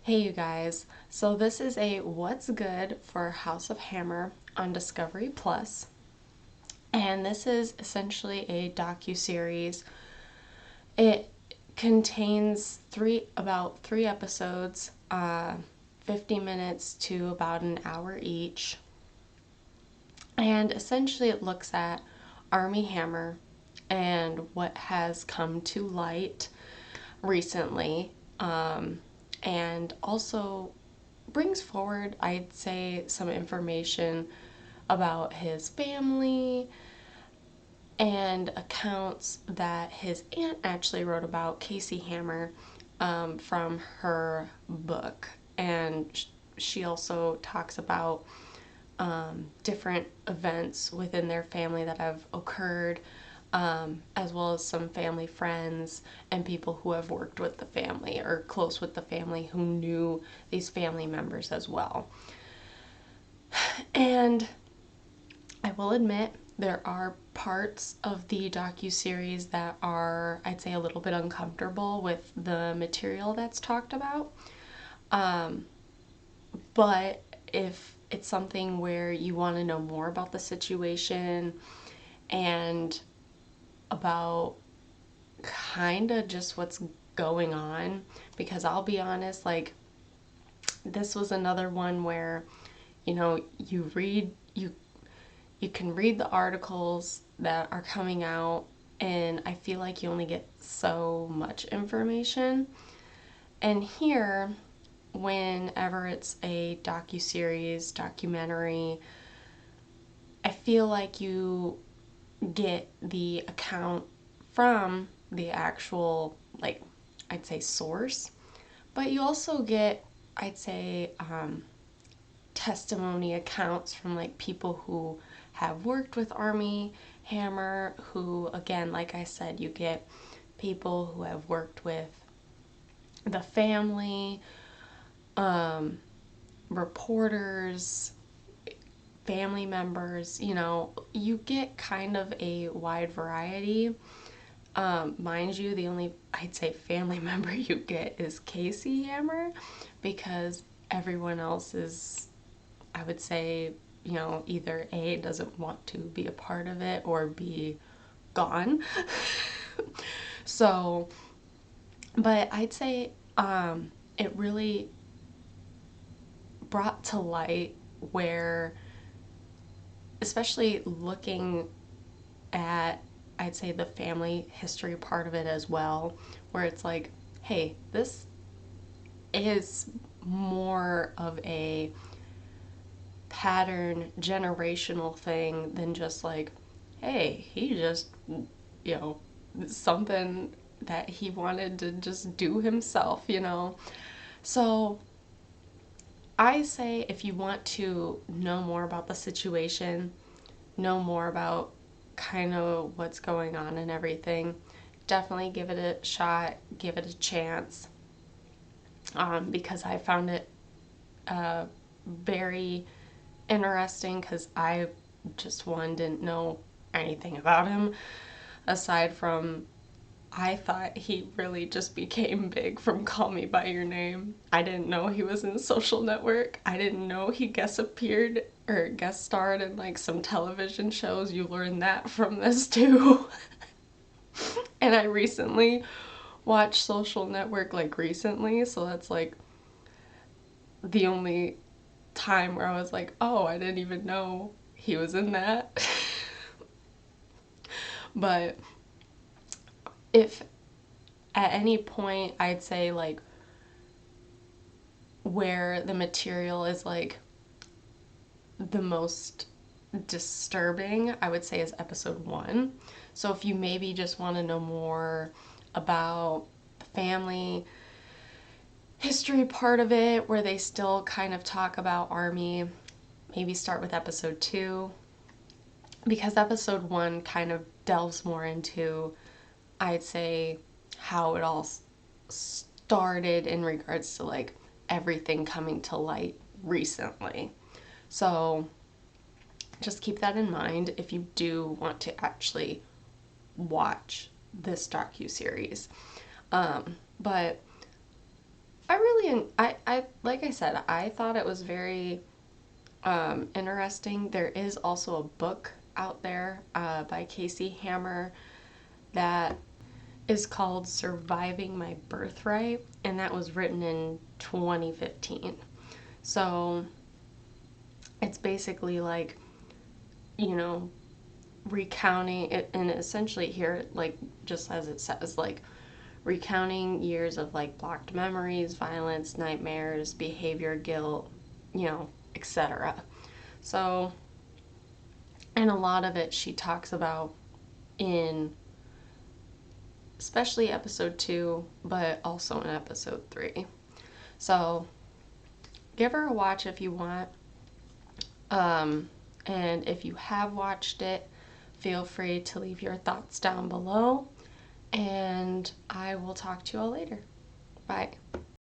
Hey you guys, so this is a What's Good for House of Hammer on Discovery Plus, and this is essentially a docuseries. It contains about three episodes, 50 minutes to about an hour each, and essentially it looks at Armie Hammer and what has come to light recently, and also brings forward, I'd say, some information about his family and accounts that his aunt actually wrote about, Casey Hammer, from her book. And she also talks about different events within their family that have occurred, as well as some family friends and people who have worked with the family or close with the family who knew these family members as well. And I will admit there are parts of the docuseries that are, I'd say, a little bit uncomfortable with the material that's talked about. But if it's something where you want to know more about the situation and about kind of just what's going on, because I'll be honest, like, this was another one where, you can read the articles that are coming out, and I feel like you only get so much information. And here, whenever it's a docuseries, documentary, I feel like you get the account from the actual, like, I'd say source, but you also get, I'd say, testimony accounts from like people who have worked with Armie Hammer, who, again, like I said, you get people who have worked with the family, reporters, family members. You get kind of a wide variety. Mind you, the only, I'd say, family member you get is Casey Hammer, because everyone else is, I would say, either A, doesn't want to be a part of it, or B, gone. So, but I'd say it really brought to light where, especially looking at, I'd say, the family history part of it as well, where it's like, hey, this is more of a pattern generational thing than just like, hey, he just, you know, something that he wanted to just do himself. So I say, if you want to know more about the situation, know more about kind of what's going on and everything, definitely give it a shot, give it a chance, because I found it very interesting, because I just, one, didn't know anything about him aside from, I thought he really just became big from Call Me By Your Name. I didn't know he was in Social Network. I didn't know he guest appeared or guest starred in like some television shows. You learn that from this too. And I recently watched Social Network, like, recently, so that's like the only time where I was like, oh, I didn't even know he was in that. But if at any point, I'd say, like, where the material is like the most disturbing, I would say, is episode 1. So if you maybe just want to know more about the family history part of it, where they still kind of talk about Armie, maybe start with episode 2, because episode 1 kind of delves more into, I'd say, how it all started in regards to like everything coming to light recently. So just keep that in mind if you do want to actually watch this docu-series. But I like I said, I thought it was very interesting. There is also a book out there by Armie Hammer that is called Surviving My Birthright, and that was written in 2015. So it's basically like, you know, recounting it, and essentially here, like, just as it says, like, recounting years of like blocked memories, violence, nightmares, behavior, guilt, etc. So, and a lot of it she talks about in especially episode 2, but also in episode 3. So, give her a watch if you want. And if you have watched it, feel free to leave your thoughts down below. And I will talk to you all later. Bye.